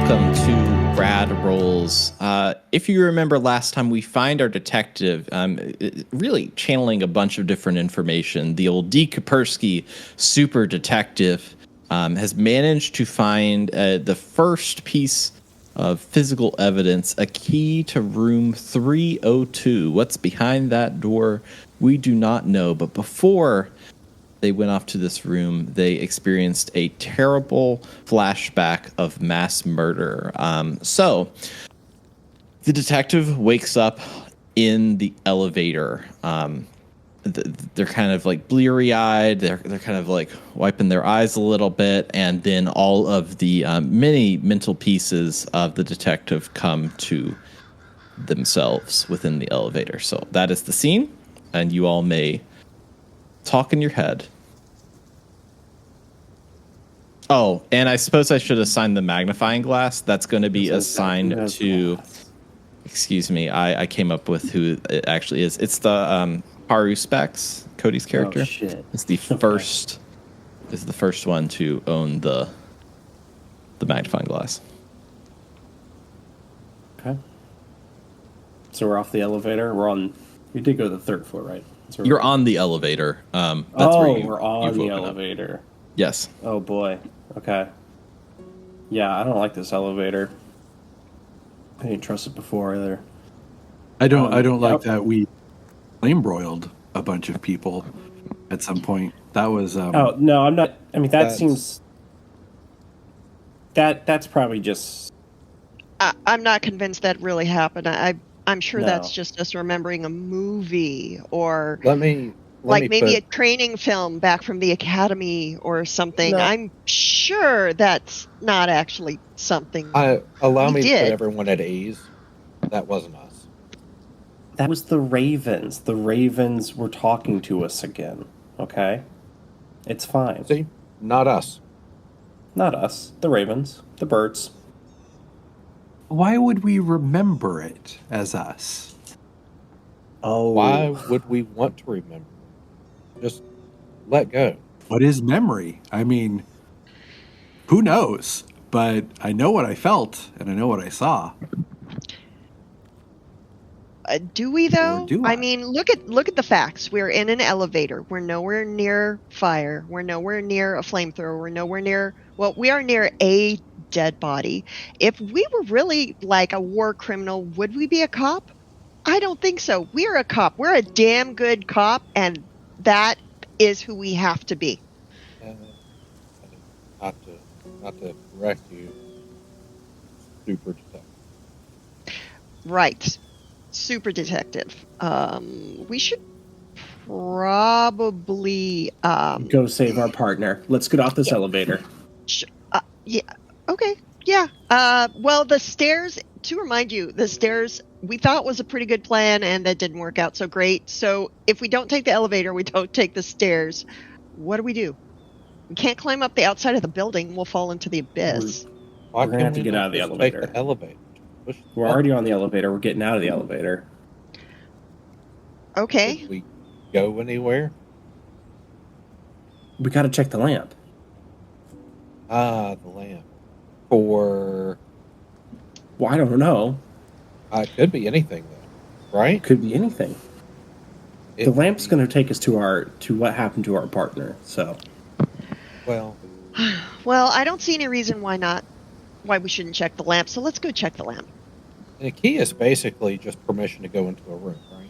welcome to Brad Rolls. If you remember last time, we find our detective really channeling a bunch of different information. The old D. Kapersky super detective has managed to find the first piece of physical evidence, a key to room 302. What's behind that door, we do not know. But before they went off to this room, they experienced a terrible flashback of mass murder. So the detective wakes up in the elevator. They're kind of like bleary-eyed. They're kind of like wiping their eyes a little bit, and then all of the many mental pieces of the detective come to themselves within the elevator. So that is the scene, and you all may talk in your head. Oh, and I suppose I should assign the magnifying glass. That's going to be assigned to... Excuse me, I came up with who it actually is. It's the Haru Specs, Cody's character. Oh, shit. It's the first one to own the magnifying glass. Okay. So we're off the elevator. We did go to the third floor, right? So You're on the elevator. That's we're on the elevator. Up. Yes. Oh boy. Okay. Yeah, I don't like this elevator. I didn't trust it before either. I don't like that we flame broiled a bunch of people at some point. That was oh no, I'm not. I mean, that seems that's probably just. I'm not convinced that really happened. I'm sure that's just us remembering a movie or maybe a training film back from the academy or something. No. I'm sure that's not actually something. Allow me to put everyone at ease. That wasn't us. That was the Ravens. The Ravens were talking to us again. Okay? It's fine. See? Not us. Not us. The Ravens. The birds. Why would we remember it as us? Oh. Why would we want to remember? Just let go. What is memory? I mean, who knows? But I know what I felt, and I know what I saw. Do we though? I mean, look at the facts. We're in an elevator. We're nowhere near fire. We're nowhere near a flamethrower. We're nowhere near. Well, we are near a dead body. If we were really like a war criminal, would we be a cop? I don't think so. We're a cop. We're a damn good cop, and that is who we have to be. Not to correct you, super detective. Right. Super detective. We should probably go save our partner. Let's get off this elevator. Yeah. Okay. Yeah. Well, the stairs, to remind you, the stairs we thought was a pretty good plan, and that didn't work out so great. So if we don't take the elevator, we don't take the stairs, what do? We can't climb up the outside of the building. We'll fall into the abyss. We're going to have to get out of the elevator. Take the elevator. We're already on the elevator. We're getting out of the elevator. Okay. Did we go anywhere? We got to check the lamp. The lamp. For... Well, I don't know. It could be anything, though. Right? Could be anything. The lamp's going to take us to what happened to our partner, so... Well, I don't see any reason why we shouldn't check the lamp, so let's go check the lamp. And a key is basically just permission to go into a room, right?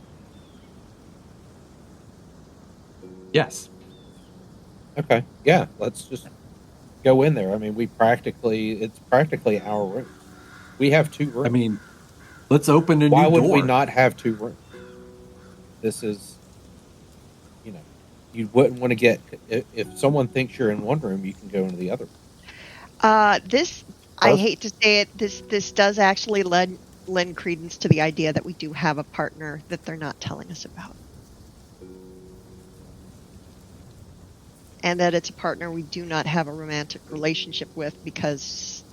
Yes. Okay. Yeah, let's just go in there. I mean, it's practically our room. We have 2 rooms. I mean, let's open a new door. Why would we not have 2 rooms? This is, you wouldn't want to get, if someone thinks you're in one room, you can go into the other. I hate to say it, this does actually lend credence to the idea that we do have a partner that they're not telling us about. And that it's a partner we do not have a romantic relationship with because...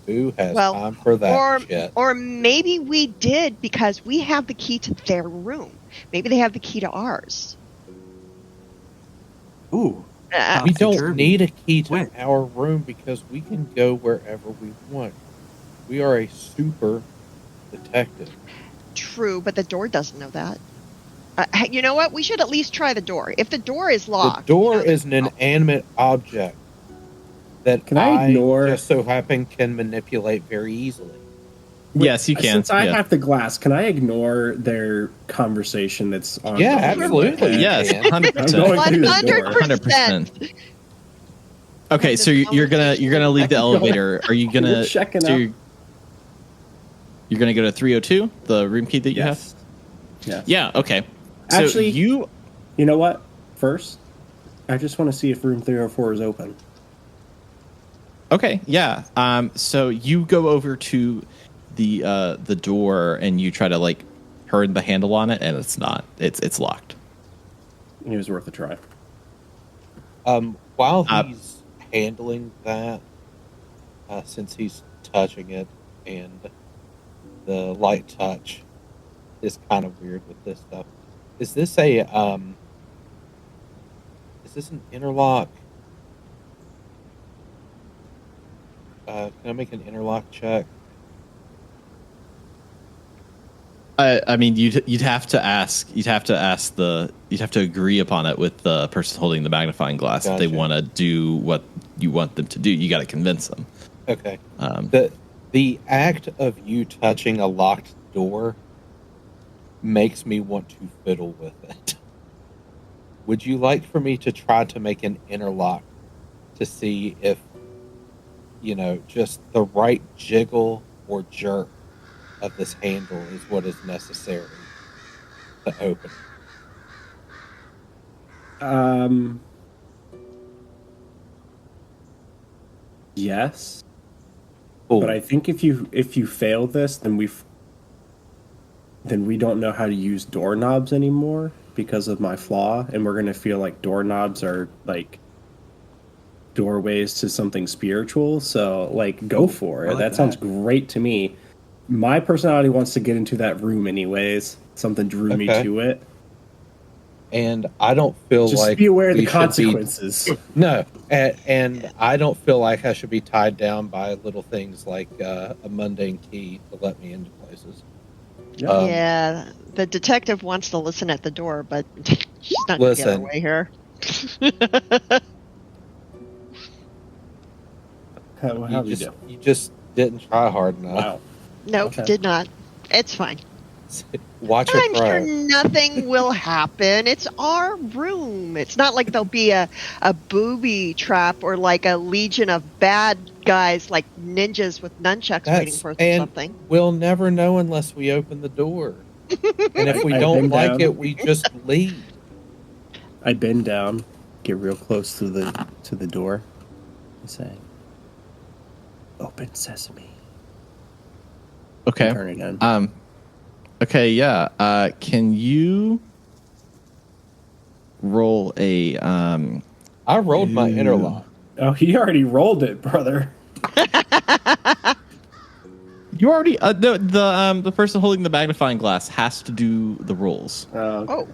Who has time for that shit? Or maybe we did because we have the key to their room. Maybe they have the key to ours. Ooh. We don't need a key to our room because we can go wherever we want. We are a super detective. True, but the door doesn't know that. You know what? We should at least try the door. If the door is locked... The door is an inanimate object that Can I ignore... just so happen can manipulate very easily. Yes, you can. Since I have the glass, can I ignore their conversation that's on? Yeah, absolutely. Yes, 100%. I'm going through the door. 100%. Okay, so you're gonna leave the elevator. Are you gonna checking out? You're gonna go to 302, the room key that you have? Yes. Yeah. Okay. So Actually, you know what? First, I just want to see if room 304 is open. Okay. Yeah. So you go over to the door and you try to like turn the handle on it, and it's not. It's locked. It was worth a try. While he's handling that, since he's touching it, and the light touch is kind of weird with this stuff. Is this an interlock? Can I make an interlock check? I mean, you'd have to ask. You'd have to agree upon it with the person holding the magnifying glass. Gotcha. If they want to do what you want them to do, you got to convince them. Okay. The act of you touching a locked door makes me want to fiddle with it. Would you like for me to try to make an interlock to see if, just the right jiggle or jerk of this handle is what is necessary to open? Yes. Cool. But I think if you fail this, then we don't know how to use doorknobs anymore because of my flaw, and we're gonna feel like doorknobs are like doorways to something spiritual. So like, go for it. That sounds great to me. My personality wants to get into that room anyways. Something drew me to it. And I don't feel just like be aware of the consequences. No, and I don't feel like I should be tied down by little things like a mundane key to let me into places. Yeah, the detective wants to listen at the door, but she's not going to get away here. You just didn't try hard enough. Wow. Nope, did not. It's fine. Watch it. I'm sure nothing will happen. It's our room. It's not like there'll be a booby trap or like a legion of bad guys like ninjas with nunchucks waiting for us or something. We'll never know unless we open the door. And if we don't like it, we just leave. I bend down, get real close to the door, and say, "Open sesame." Okay. Turn it in. Okay, yeah. Can you roll a I rolled my interlock. Oh, he already rolled it, brother. You already the person holding the magnifying glass has to do the rolls. Oh.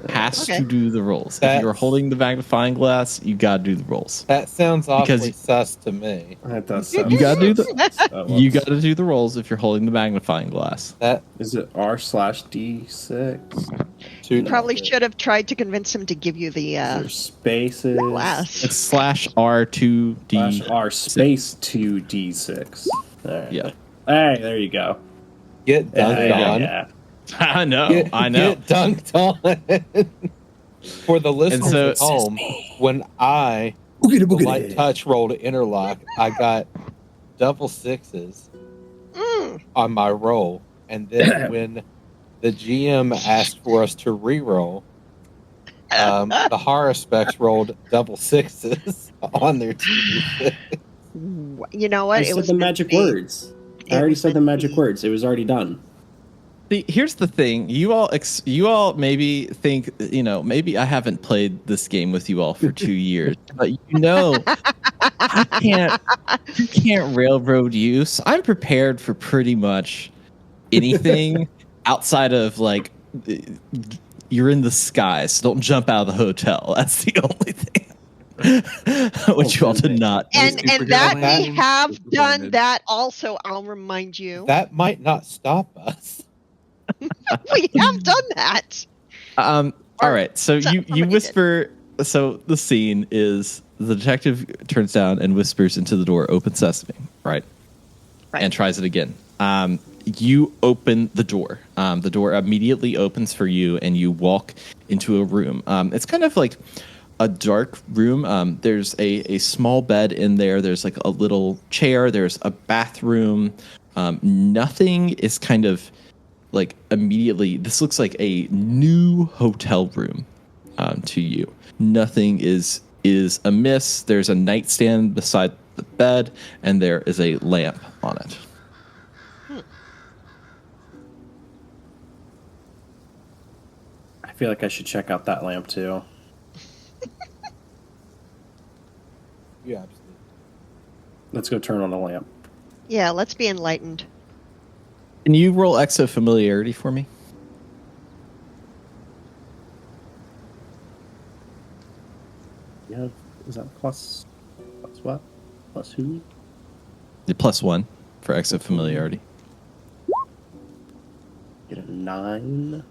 Has to do the rolls. If you're holding the magnifying glass, you gotta do the rolls. That sounds awfully sus to me. That does sound you gotta do the you gotta do the rolls if you're holding the magnifying glass. That is it. R/D6. You probably should have tried to convince him to give you the spaces. Glass. It's /R2D R space 2D6. Right. Yeah. Hey, there you go. Get dunked on. Yeah. I know. Get dunked on. For the listeners at home, when I light touch rolled interlock, I got double sixes on my roll, and then when the GM asked for us to re-roll, the horror specs rolled double sixes on their TV. You know what? It was the magic words. I already said the magic words. It was already done. See, here's the thing. You all maybe think, maybe I haven't played this game with you all for 2 years, but I can't railroad you. So I'm prepared for pretty much anything outside of like you're in the sky, so don't jump out of the hotel. That's the only thing. which you all did not. And that we have done that also, I'll remind you. That might not stop us. We have done that. All right, so you whisper. So the scene is the detective turns down and whispers into the door, "Open sesame," right? And tries it again. You open the door. The door immediately opens for you, and you walk into a room. It's kind of like a dark room. There's a small bed in there. There's like a little chair. There's a bathroom. Nothing is kind of like immediately. This looks like a new hotel room to you. Nothing is amiss. There's a nightstand beside the bed, and there is a lamp on it. I feel like I should check out that lamp too. Yeah, absolutely. Let's go turn on the lamp. Yeah, let's be enlightened. Can you roll exo familiarity for me? Yeah, is that plus what? Plus who? The +1 for exo familiarity. Get a 9.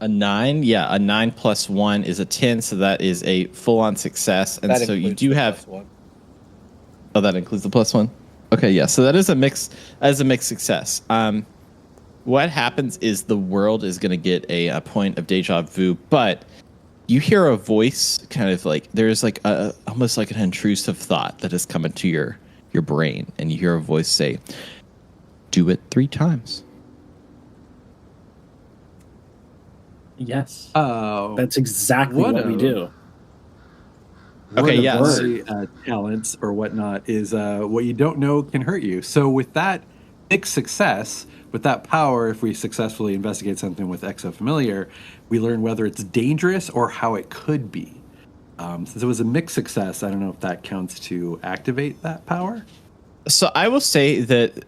A 9, yeah, a 9 + 1 is a 10, so that is a full-on success. And that so you do have. +1. Oh, that includes the +1. Okay, yeah. So that is a mixed success. What happens is the world is going to get a point of deja vu, but you hear a voice, kind of like there's like almost like an intrusive thought that has come into your brain, and you hear a voice say, "Do it 3 times." Yes. Oh, That's exactly what we do. Okay, yeah. Talents or whatnot is what you don't know can hurt you. So with that mixed success, with that power, if we successfully investigate something with exofamiliar, we learn whether it's dangerous or how it could be. Since it was a mixed success, I don't know if that counts to activate that power. So I will say that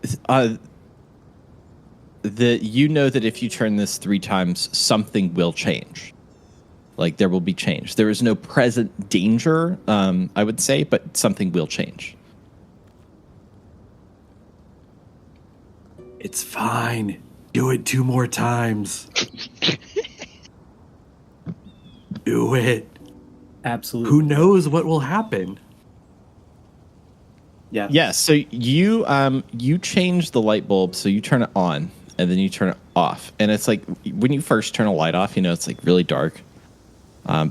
you know that if you turn this 3 times, something will change. Like there will be change. There is no present danger, I would say, but something will change. It's fine. Do it 2 more times. Do it. Absolutely. Who knows what will happen? Yeah. Yeah. So you change the light bulb, so you turn it on, and then you turn it off, and it's like when you first turn a light off, it's like really dark.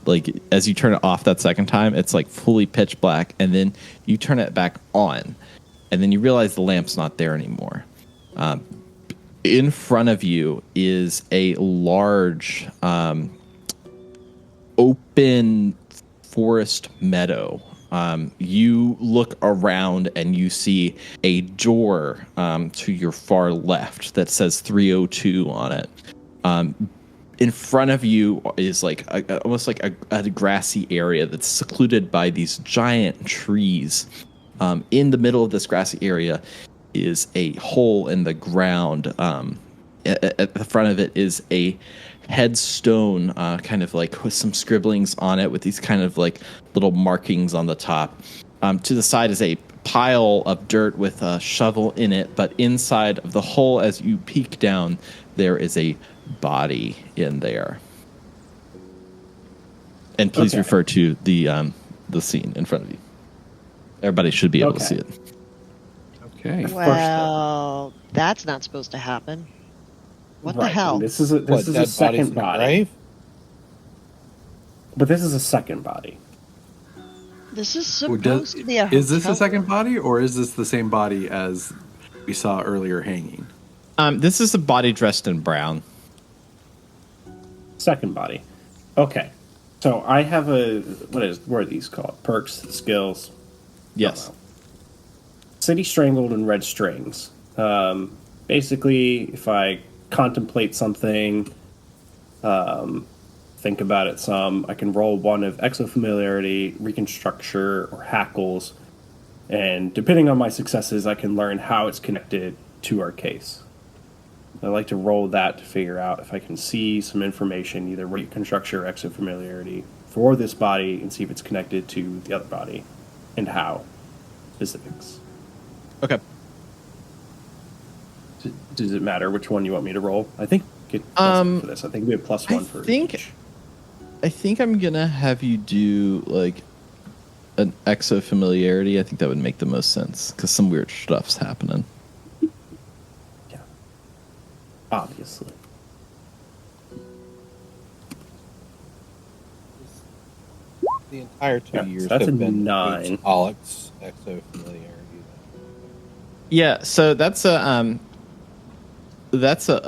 Like as you turn it off that second time, it's like fully pitch black, and then you turn it back on, and then you realize the lamp's not there anymore. In front of you is a large open forest meadow. You look around and you see a door to your far left that says 302 on it. In front of you is like almost like a grassy area that's secluded by these giant trees. In the middle of this grassy area is a hole in the ground. At the front of it is a headstone, kind of like with some scribblings on it with these kind of like little markings on the top. To the side is a pile of dirt with a shovel in it, but inside of the hole, as you peek down, there is a body in there. And please refer to the scene in front of you. Everybody should be able to see it. Okay. Well, that's not supposed to happen. What the hell? And this is a second body. But this is a second body. This is supposed to be a hotel. Is this a second body, or is this the same body as we saw earlier hanging? This is a body dressed in brown. Second body. Okay. So I have what are these called? Perks, skills? Yes. City Strangled and Red Strings. Basically, if I contemplate something, think about it some, I can roll one of exofamiliarity, reconstructure, or hackles, and depending on my successes, I can learn how it's connected to our case. I like to roll that to figure out if I can see some information, either reconstructure or exofamiliarity, for this body and see if it's connected to the other body, and how. Specifics. Okay. Does it matter which one you want me to roll? I think it doesn't for this. I think we have +1 for each. I think I'm gonna have you do like an exo familiarity. I think that would make the most sense because some weird stuff's happening. Yeah. Obviously. The entire 2 years that's have a been 9. Alex exo familiarity. Yeah, so that's a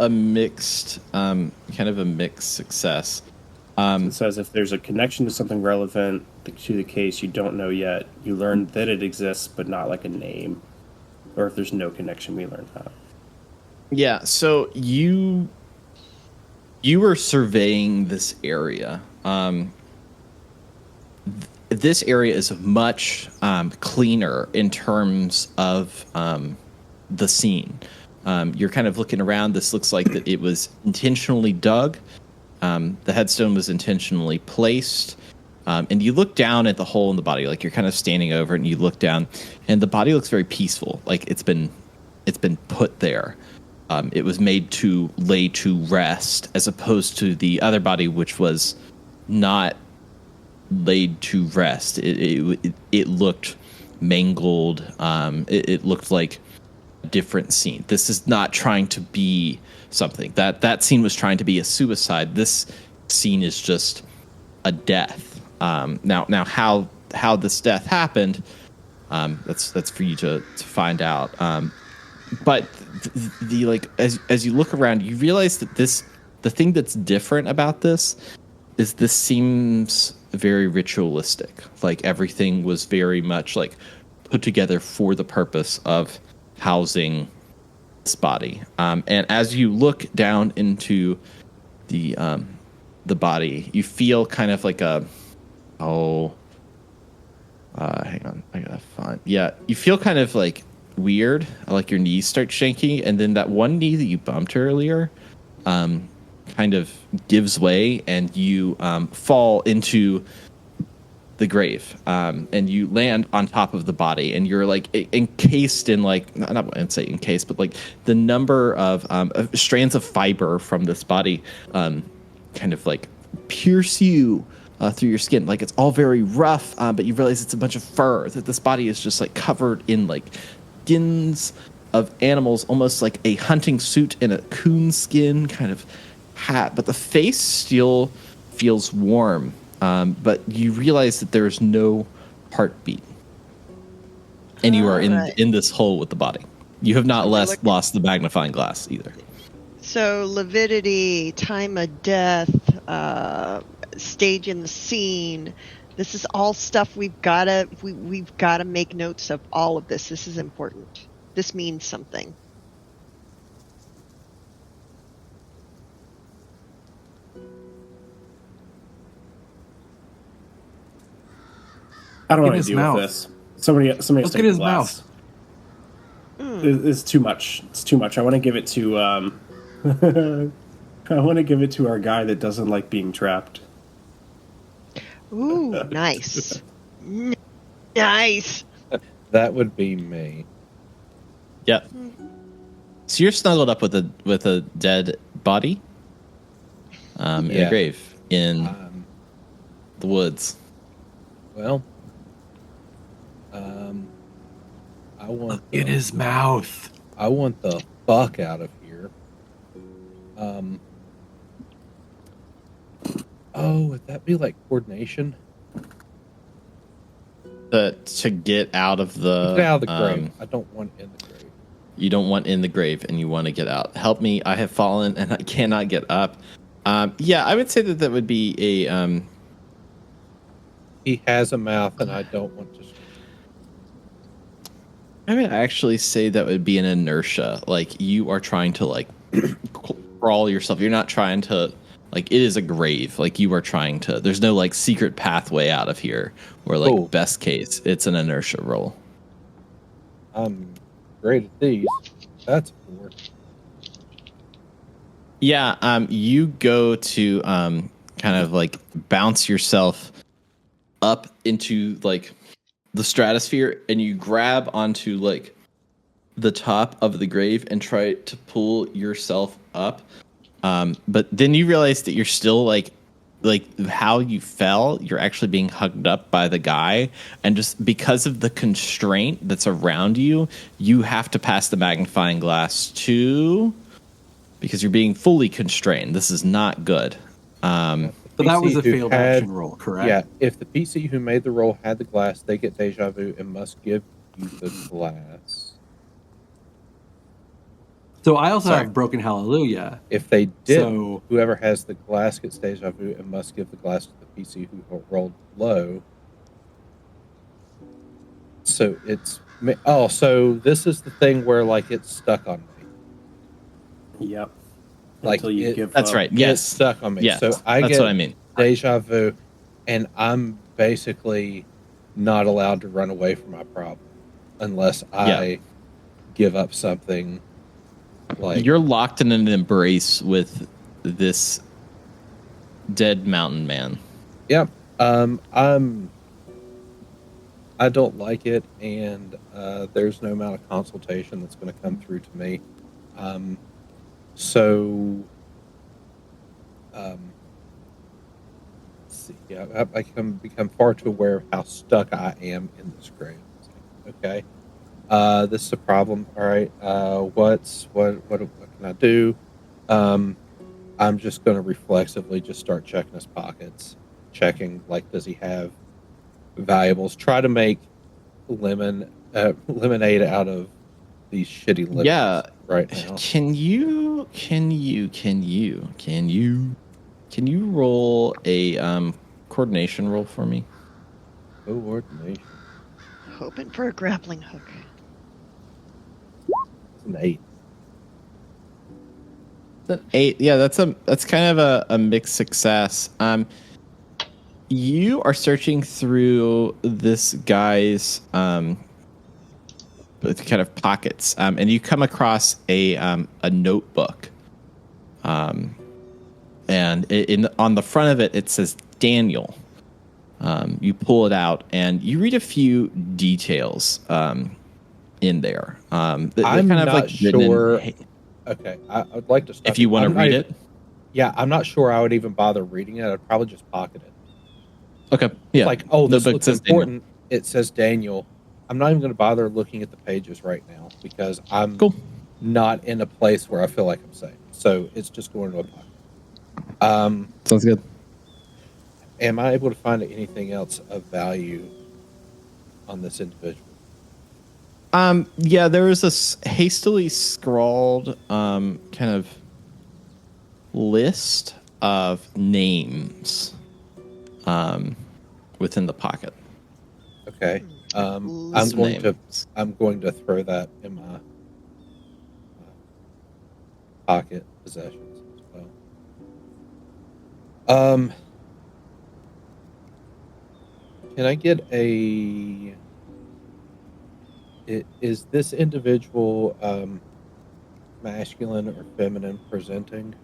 mixed kind of a mixed success. It says if there's a connection to something relevant to the case you don't know yet, you learn that it exists, but not like a name. Or if there's no connection, we learn that. Yeah, so you were surveying this area. This area is much cleaner in terms of the scene. You're kind of looking around. This looks like that it was intentionally dug. The headstone was intentionally placed. And you look down at the hole in the body, like you're kind of standing over it and you look down, and the body looks very peaceful, like it's been put there. It was made to lay to rest, as opposed to the other body, which was not laid to rest. It looked mangled. It looked like a different scene. This is not trying to be something. That scene was trying to be a suicide. This scene is just a death. Now how this death happened, that's for you to find out. But the like as you look around, you realize that the thing that's different about this is this seems very ritualistic. Like everything was very much like put together for the purpose of housing this body. And as you look down into the body, you feel kind of like hang on, I gotta find. Yeah, you feel kind of like weird, like your knees start shaking, and then that one knee that you bumped earlier kind of gives way, and you fall into the grave, and you land on top of the body, and you're like encased in like not I wouldn't say encased, but like the number of strands of fiber from this body kind of like pierce you through your skin. Like it's all very rough, but you realize it's a bunch of fur, that this body is just like covered in like skins of animals, almost like a hunting suit and a coon skin kind of hat, but the face still feels warm. But you realize that there's no heartbeat, and you are in this hole with the body. You have not lost the magnifying glass either. So lividity, time of death, stage in the scene. This is all stuff we've gotta make notes of. All of this. This is important. This means something. I don't want to deal with this. Somebody look at his mouth. It's too much. It's too much. I want to give it to I want to give it to our guy that doesn't like being trapped. Ooh, nice. Nice. That would be me. Yeah. So you're snuggled up with a dead body in a grave in the woods. Well, I want in his mouth. I want the fuck out of here. Would that be like coordination? To get out of the grave. I don't want in the grave. You don't want in the grave, and you want to get out. Help me! I have fallen, and I cannot get up. Yeah, I would say that would be a. He has a mouth, and I don't want to. I would actually say that would be an inertia. Like you are trying to like crawl yourself. You're not trying to like it is a grave. Like you are trying to. There's no like secret pathway out of here. Or like best case, it's an inertia roll. I'm great at these. That's 4. Yeah. You go to kind of like bounce yourself up into like the stratosphere, and you grab onto like the top of the grave and try to pull yourself up. But then you realize that you're still like how you fell, you're actually being hugged up by the guy. And just because of the constraint that's around you, you have to pass the magnifying glass too, because you're being fully constrained. This is not good. So that was a failed action roll, correct? Yeah, if the PC who made the roll had the glass, they get deja vu and must give you the glass. So I also have Broken Hallelujah. If they did, whoever has the glass gets deja vu and must give the glass to the PC who rolled low. So it's... Oh, so this is the thing where, like, it's stuck on me. Yep. Like, Until you give that's up. right. Yes. It's stuck on me. Yes. So I that's get what I mean. deja vu, and I'm basically not allowed to run away from my problem unless I give up something. Like, you're locked in an embrace with this dead mountain man. Yeah. I don't like it, and there's no amount of consultation that's going to come through to me. Let's see. Yeah, I can become far too aware of how stuck I am in this grave. Okay. This is a problem. All right. What can I do? I'm just going to reflexively just start checking his pockets, checking, like, does he have valuables? Try to make lemonade out of these shitty lemons. Yeah. Right now. Can you roll a coordination roll for me? Coordination. Hoping for a grappling hook. It's an 8. It's an 8. Yeah, that's kind of a mixed success. You are searching through this guy's kind of pockets, and you come across a notebook. And on the front of it, it says Daniel. You pull it out and you read a few details in there. I'm kind of not sure. Okay, I'd like to stop. If you want to read it. Yeah, I'm not sure I would even bother reading it. I'd probably just pocket it. Okay, yeah. Like, this looks important. Daniel. It says Daniel. I'm not even going to bother looking at the pages right now because I'm not in a place where I feel like I'm safe. So it's just going to a pocket. Sounds good. Am I able to find anything else of value on this individual? Yeah, there is a hastily scrawled kind of list of names within the pocket. Okay. I'm going to throw that in my pocket possessions as well. Can I get a... Is this individual masculine or feminine presenting?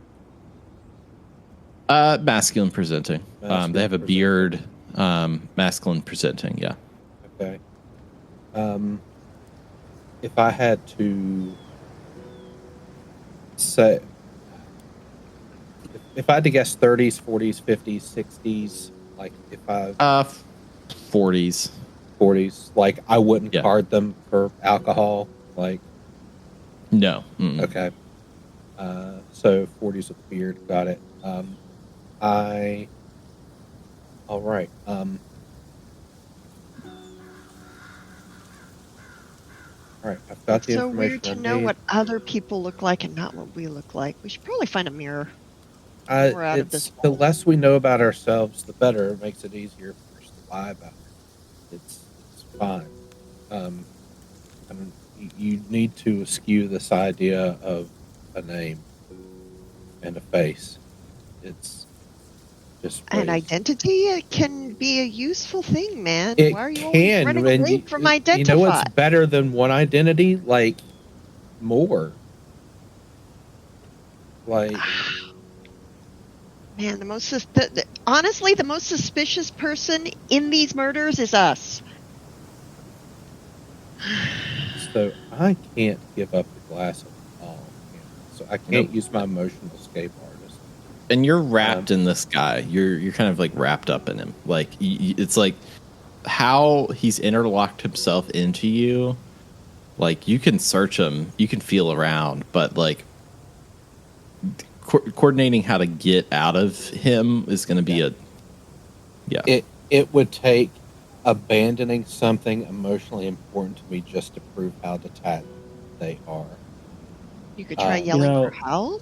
Masculine presenting. They have a beard. Masculine presenting, yeah. Okay. If I had to say... If I had to guess 30s, 40s, 50s, 60s, like if I... 40s. 40s. Like, I wouldn't card them for alcohol. Like, no. Okay. So 40s with beard. Got it. All right. All right. I've got the information. So weird to know what other people look like and not what we look like. We should probably find a mirror. We're out of this. The less we know about ourselves, the better. It makes it easier for us to lie about it. It's fine. You need to eschew this idea of a name and a face. It's just an identity can be a useful thing, man. It Why are you can, running away from identify? You know what's better than one identity? Like, more. Like, Man, honestly, the most suspicious person in these murders is us. So I can't give up the glass of all. So I can't use my emotional escape artist. And you're wrapped in this guy. You're kind of like wrapped up in him. Like it's like how he's interlocked himself into you. Like you can search him, you can feel around, but like coordinating how to get out of him is going to be It would take abandoning something emotionally important to me just to prove how detached they are. You could try yelling for help.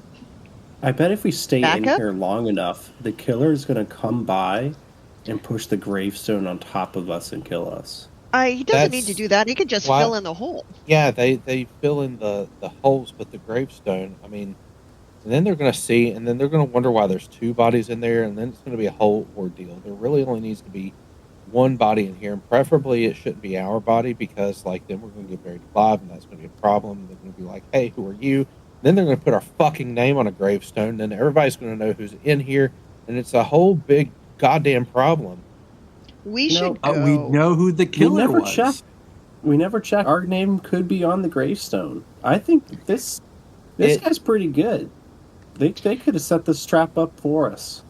I bet if we stay in here long enough, the killer is going to come by and push the gravestone on top of us and kill us. He doesn't need to do that. He could just fill in the hole. Yeah, they fill in the holes, but the gravestone, I mean, and then they're going to see, and then they're going to wonder why there's two bodies in there, and then it's going to be a whole ordeal. There really only needs to be one body in here, and preferably it shouldn't be our body, because like then we're going to get buried alive, and that's going to be a problem. They're going to be like, hey, who are you? Then they're going to put our fucking name on a gravestone, then everybody's going to know who's in here, and it's a whole big goddamn problem. We should go. We know who the killer was. We never checked. Our name could be on the gravestone. I think this guy's pretty good. They could have set this trap up for us.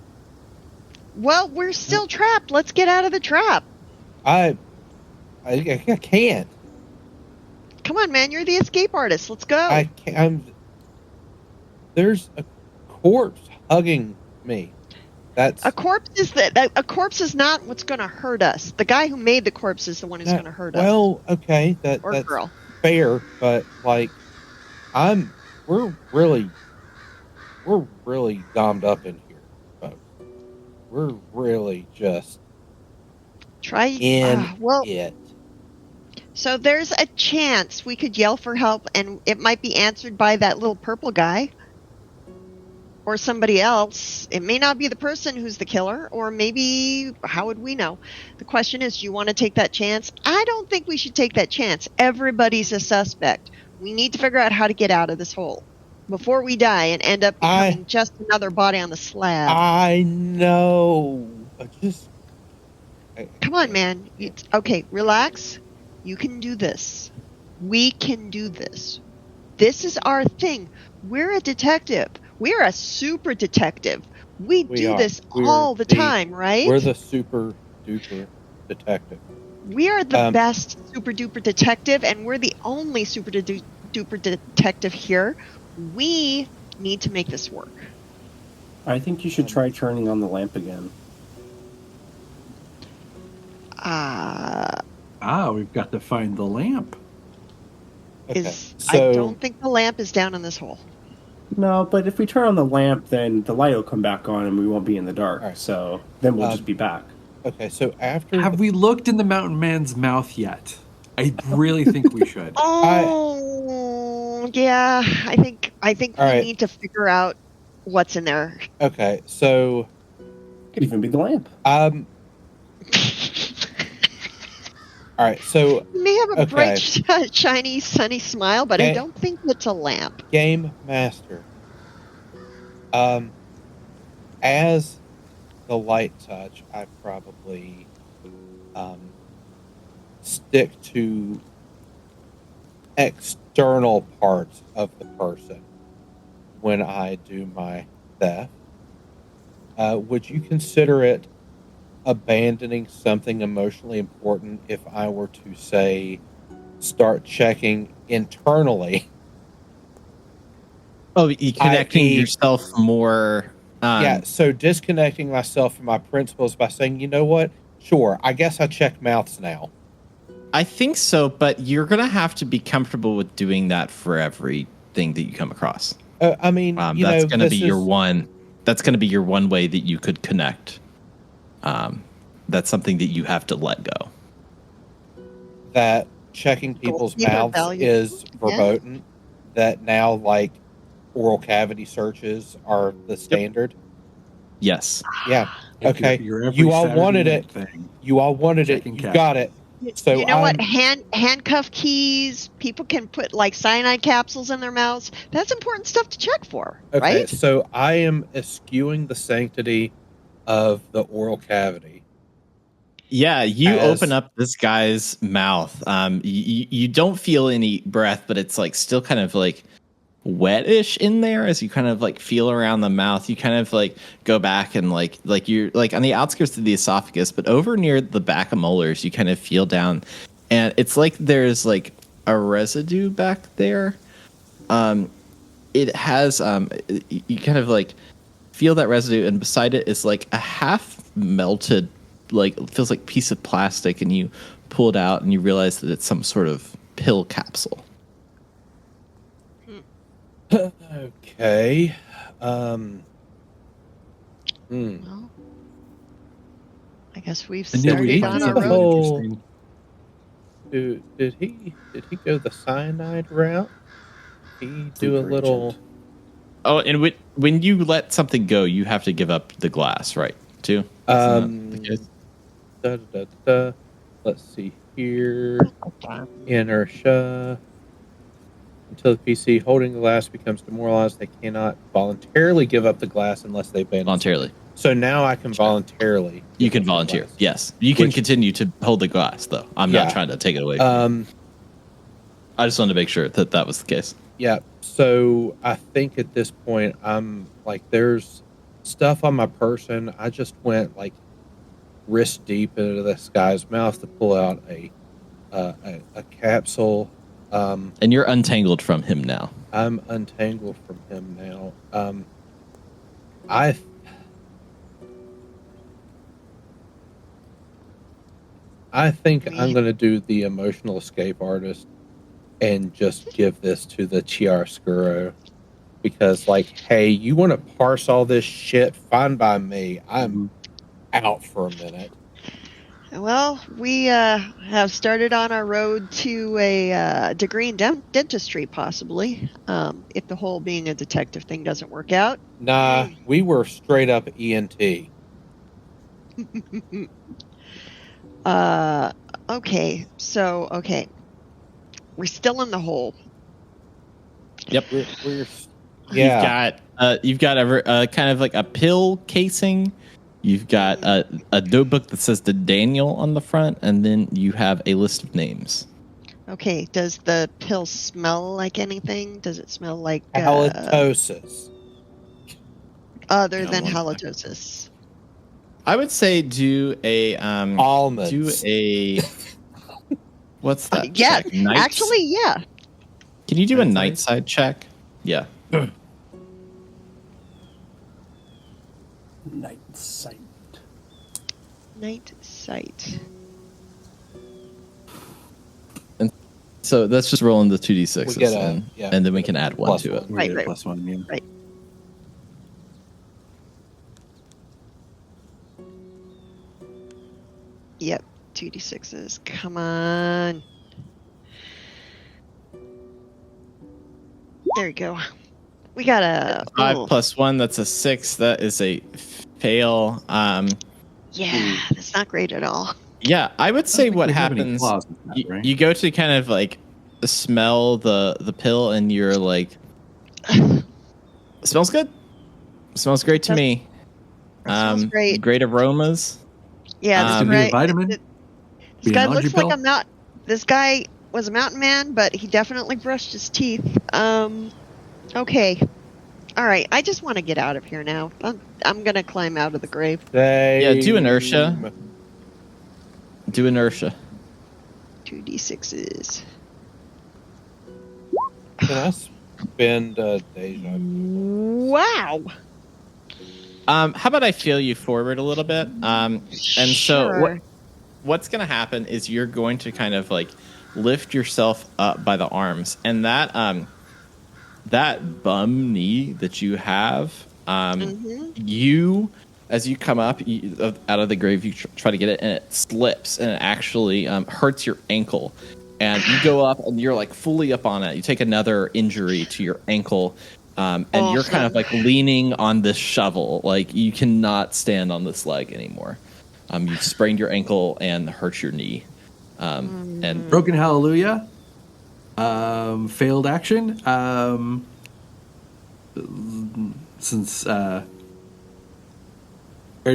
Well, we're still trapped. Let's get out of the trap. I can't. Come on, man. You're the escape artist. Let's go. I can't. There's a corpse hugging me. That's a corpse a corpse is not what's going to hurt us. The guy who made the corpse is the one who's going to hurt us. Well, okay, that's girl. Fair, but like, we're really dommed up in here, folks. We're really just it. So there's a chance we could yell for help, and it might be answered by that little purple guy. Or somebody else. It may not be the person who's the killer, or maybe, how would we know? The question is, do you want to take that chance? I don't think we should take that chance. Everybody's a suspect. We need to figure out how to get out of this hole before we die and end up becoming just another body on the slab. I know. Come on, man. Okay, relax. You can do this. We can do this. This is our thing. We're a detective. We're a super detective. We do this all the time, right? We're the super duper detective. We are the best super duper detective, and we're the only super duper detective here. We need to make this work. I think you should try turning on the lamp again. We've got to find the lamp. Okay. I don't think the lamp is down in this hole. No, but if we turn on the lamp, then the light will come back on and we won't be in the dark. Right. So then we'll just be back. Okay, so after... Have we looked in the mountain man's mouth yet? I really think we should. Yeah. I think we need to figure out what's in there. Okay, so... Could even be the lamp. All right, so... You may have a bright, shiny, sunny smile, but I don't think it's a lamp. Game Master. As the light touch, I probably stick to external parts of the person when I do my theft. Would you consider it abandoning something emotionally important if I were to say start checking internally? Oh, connecting yourself more. So disconnecting myself from my principles by saying, you know what? Sure, I guess I check mouths now. I think so, but you're going to have to be comfortable with doing that for everything that you come across. I mean, that's going to be your one. That's going to be your one way that you could connect. That's something that you have to let go. That checking people's mouths is verboten. That now, like, oral cavity searches are the standard. Yes. Yeah. Okay. You all wanted it. You all wanted it. You got it. So you know what? Handcuff keys. People can put like cyanide capsules in their mouths. That's important stuff to check for, okay, right? so I am eschewing the sanctity of the oral cavity. Yeah, you open up this guy's mouth. You don't feel any breath, but it's like still kind of like wetish in there as you kind of like feel around the mouth. You kind of like go back and like you're like on the outskirts of the esophagus, but over near the back of molars, you kind of feel down, and it's like there's like a residue back there. It has you kind of like feel that residue, and beside it is like a half melted, like it feels like piece of plastic, and you pull it out and you realize that it's some sort of pill capsule. Okay. Well, I guess we've And yeah, we started on find our something road. interesting. Did he go the cyanide route? Did he do a little? Oh, and when you let something go, you have to give up the glass, right? Too. Let's see here. Inertia. Until the PC holding the glass becomes demoralized, they cannot voluntarily give up the glass unless they've been Voluntarily. So now I can voluntarily. You can volunteer. Yes, you can continue to hold the glass, though. I'm not trying to take it away from you. I just wanted to make sure that that was the case. Yeah. So I think at this point, I'm like, there's stuff on my person. I just went like wrist deep into this guy's mouth to pull out a capsule. And you're untangled from him now. I'm untangled from him now. I think I'm going to do the emotional escape artist and just give this to the chiaroscuro, because like, hey, you want to parse all this shit? Fine by me. I'm out for a minute. Well, we have started on our road to a degree in dentistry, possibly, if the whole being a detective thing doesn't work out. Nah, we were straight up ENT. Okay, so, we're still in the hole. Yep. We're yeah. You've got a kind of like a pill casing. You've got a notebook that says the Daniel on the front, and then you have a list of names. Okay, does the pill smell like anything? Does it smell like halitosis? Other than halitosis. I would say do a almonds. Do a what's that? Yeah, check? actually, yeah. Can you do a night side check? Yeah. Night sight. Night sight. And so that's just rolling the 2d6s, and then we can add one to it. Right. +1, yeah. Right. Yep, 2d6s. Come on. There you go. We got a 5 + 1. That's a 6. That is a fail. Yeah, that's not great at all. Yeah, I would say what happens. You go to kind of like smell the pill, and you're like, it smells good. It smells great to me. Smells great. Great aromas. Yeah, this guy, vitamin. This guy looks like a mountain. This guy was a mountain man, but he definitely brushed his teeth. Okay. All right. I just want to get out of here now. I'm gonna climb out of the grave. Yeah, do inertia. Do inertia. 2d6s. Can I spend deja? Wow. How about I feel you forward a little bit? And so what's going to happen is you're going to kind of like lift yourself up by the arms, and that bum knee that you have, you, as you come up out of the grave, you try to get it, and it slips, and it actually hurts your ankle. And you go up, and you're like fully up on it. You take another injury to your ankle. And you're kind of like leaning on this shovel, like you cannot stand on this leg anymore. You sprained your ankle and hurt your knee. And Broken Hallelujah, failed action. Since Aaron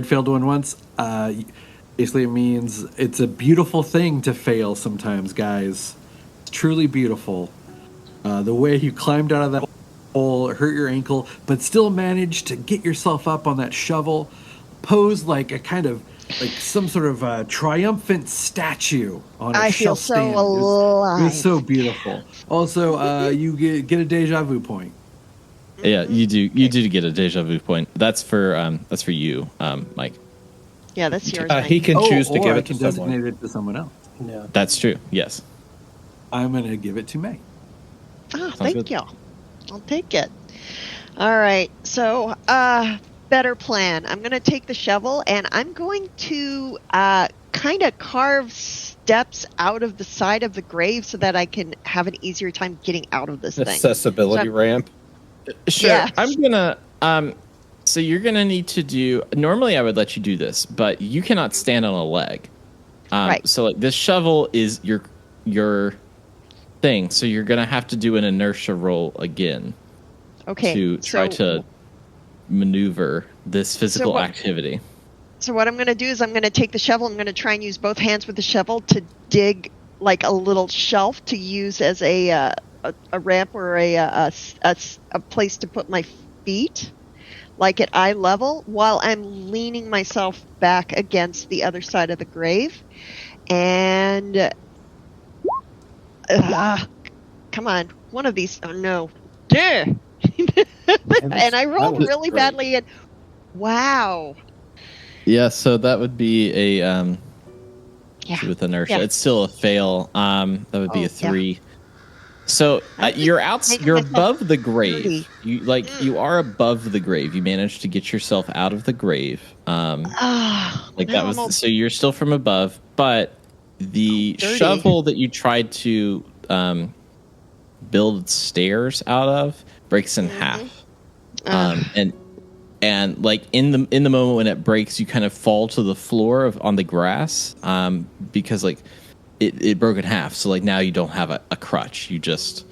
failed one once, basically it means it's a beautiful thing to fail sometimes, guys. It's truly beautiful. The way you climbed out of that hole, hurt your ankle, but still managed to get yourself up on that shovel, posed like a kind of like some sort of triumphant statue on a shelf stand. Alive. It was so beautiful. Also, you get a deja vu point. Yeah, you do. You do get a deja vu point. That's for you, Mike. Yeah, that's yours. He can choose to give it to someone. Designate it to someone else. Yeah. That's true. Yes. I'm going to give it to May. Oh, thank you. I'll take it. All right. So, better plan. I'm going to take the shovel and I'm going to kind of carve steps out of the side of the grave so that I can have an easier time getting out of this thing. Accessibility ramp. Sure. Yeah. I'm gonna. So you're gonna need to do. Normally, I would let you do this, but you cannot stand on a leg. Right. So like this shovel is your thing. So you're gonna have to do an inertia roll again. Okay. To try to maneuver this physical activity. So what I'm going to do is I'm going to take the shovel. I'm going to try and use both hands with the shovel to dig like a little shelf to use as a ramp or a place to put my feet, like at eye level, while I'm leaning myself back against the other side of the grave. And come on, one of these. Oh no, duh. And I rolled really badly. And wow. Yeah, so that would be a with inertia. Yeah. It's still a fail. That would be a 3. Yeah. So you're above the grave. You are above the grave. You managed to get yourself out of the grave. That was so you're still from above, but the shovel that you tried to build stairs out of breaks in half. And like in the moment when it breaks, you kind of fall to the floor on the grass because like it broke in half. So like now you don't have a crutch. You just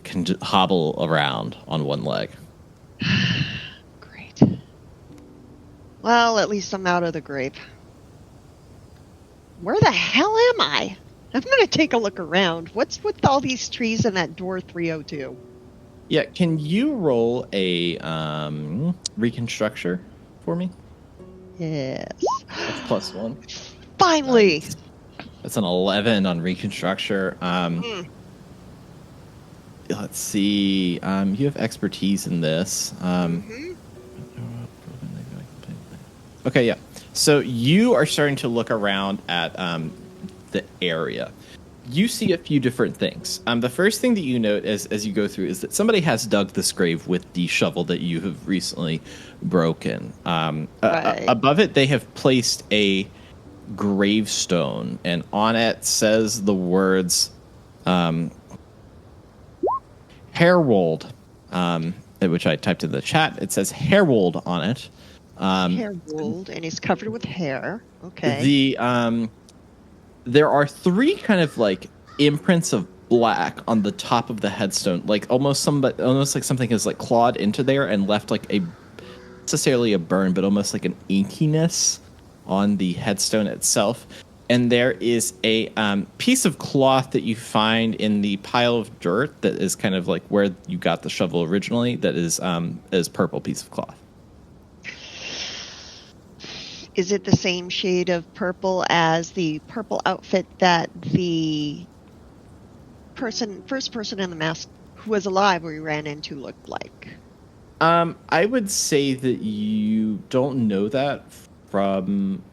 can hobble around on one leg. Great. Well, at least I'm out of the grave. Where the hell am I? I'm going to take a look around. What's with all these trees and that door 302? Yeah, can you roll a reconstructure for me? Yes. That's +1. Finally! That's an 11 on reconstructure. Let's see. You have expertise in this. Okay, yeah. So you are starting to look around at the area. You see a few different things. The first thing that you note as you go through is that somebody has dug this grave with the shovel that you have recently broken. Above it, they have placed a gravestone, and on it says the words Herwold, which I typed in the chat. It says Herwold on it. Herwold, and he's covered with hair. Okay. There are 3 kind of like imprints of black on the top of the headstone, like almost like something has like clawed into there and left like not necessarily a burn, but almost like an inkiness on the headstone itself. And there is a piece of cloth that you find in the pile of dirt that is kind of like where you got the shovel originally. That is purple piece of cloth. Is it the same shade of purple as the purple outfit that the first person in the mask who was alive we ran into looked like? I would say that you don't know that from,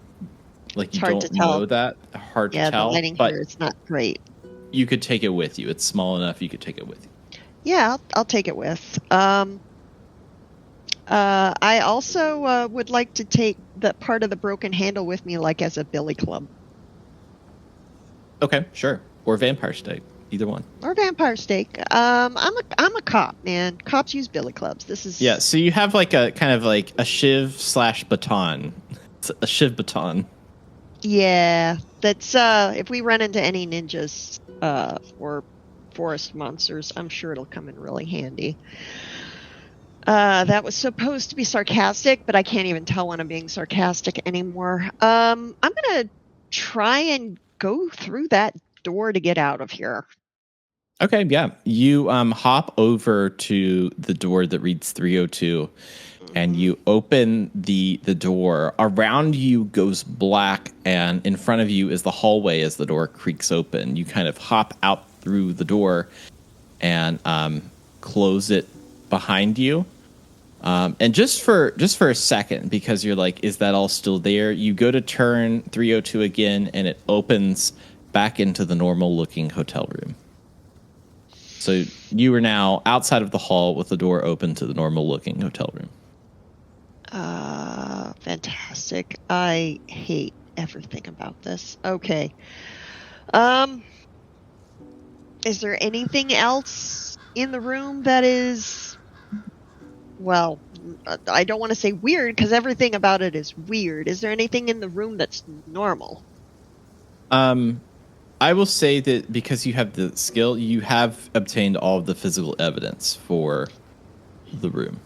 like, you don't know that. Hard to tell. Yeah, the lighting here is not great. You could take it with you. It's small enough you could take it with you. Yeah, I'll take it with. I also would like to take that part of the broken handle with me, like as a billy club. Okay, sure. Or vampire stake, either one. Or vampire stake. I'm a cop, man. Cops use billy clubs. This is So you have like a kind of like a shiv / baton. It's a shiv baton. Yeah, that's if we run into any ninjas or forest monsters, I'm sure it'll come in really handy. That was supposed to be sarcastic, but I can't even tell when I'm being sarcastic anymore. I'm gonna try and go through that door to get out of here. Okay, yeah. You hop over to the door that reads 302, and you open the door. Around you goes black, and in front of you is the hallway as the door creaks open. You kind of hop out through the door and close it behind you. And just for a second, because you're like, is that all still there? You go to turn 302 again, and it opens back into the normal looking hotel room. So you are now outside of the hall with the door open to the normal looking hotel room. Fantastic. I hate everything about this. Okay. Is there anything else in the room that is, well, I don't want to say weird because everything about it is weird. Is there anything in the room that's normal? I will say that because you have the skill, you have obtained all of the physical evidence for the room.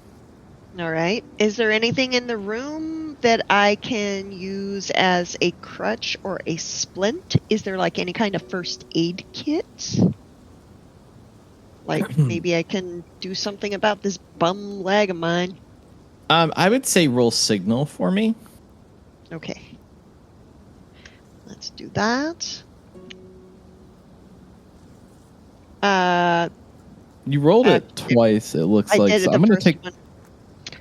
All right. Is there anything in the room that I can use as a crutch or a splint? Is there like any kind of first aid kit? Like maybe I can do something about this bum leg of mine. I would say roll signal for me. Okay. Let's do that. You rolled it twice. It looks like. So I'm going to take. One.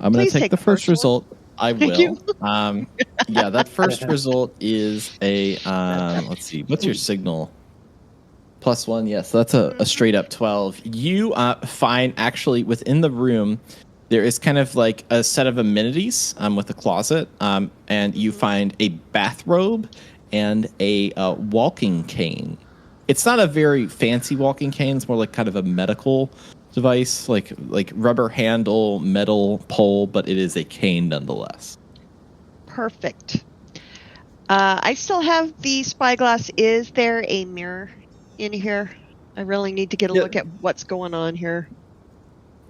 I'm going to take the first result. I will. You. Yeah, that first result is a. Let's see. What's your signal? +1. Yes, that's a straight up 12. You find actually within the room there is kind of like a set of amenities with a closet, and you find a bathrobe and a walking cane. It's not a very fancy walking cane. It's more like kind of a medical device, like rubber handle, metal pole, but it is a cane nonetheless. Perfect. I still have the spyglass. Is there a mirror in here? I really need to get a look at what's going on here.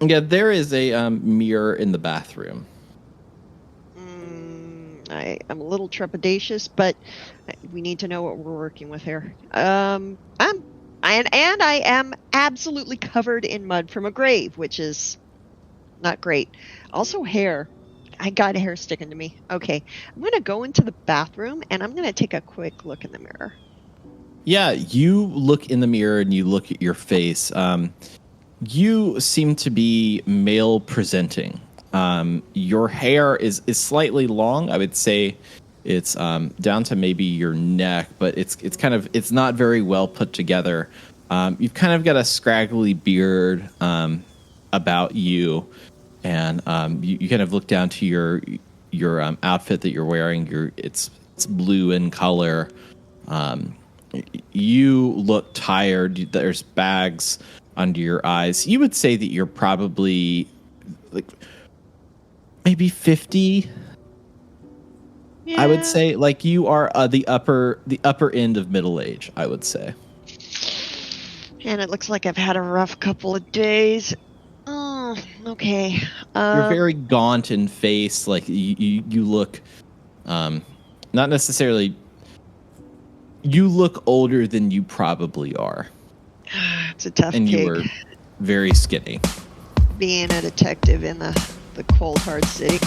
Yeah, there is a mirror in the bathroom. I'm a little trepidatious, but we need to know what we're working with here. I am absolutely covered in mud from a grave, which is not great. Also hair. I got hair sticking to me. Okay, I'm going to go into the bathroom, and I'm going to take a quick look in the mirror. Yeah, you look in the mirror and you look at your face. You seem to be male presenting. Your hair is slightly long. I would say it's down to maybe your neck, but it's not very well put together. You've kind of got a scraggly beard about you, and you kind of look down to your outfit that you're wearing. It's blue in color. You look tired. There's bags under your eyes. You would say that you're probably like maybe 50. Yeah. I would say like you are the upper end of middle age, I would say. And it looks like I've had a rough couple of days. Oh, okay. You're very gaunt in face. Like you look, not necessarily. You look older than you probably are. It's a tough gig. And you were very skinny. Being a detective in the cold, hard city.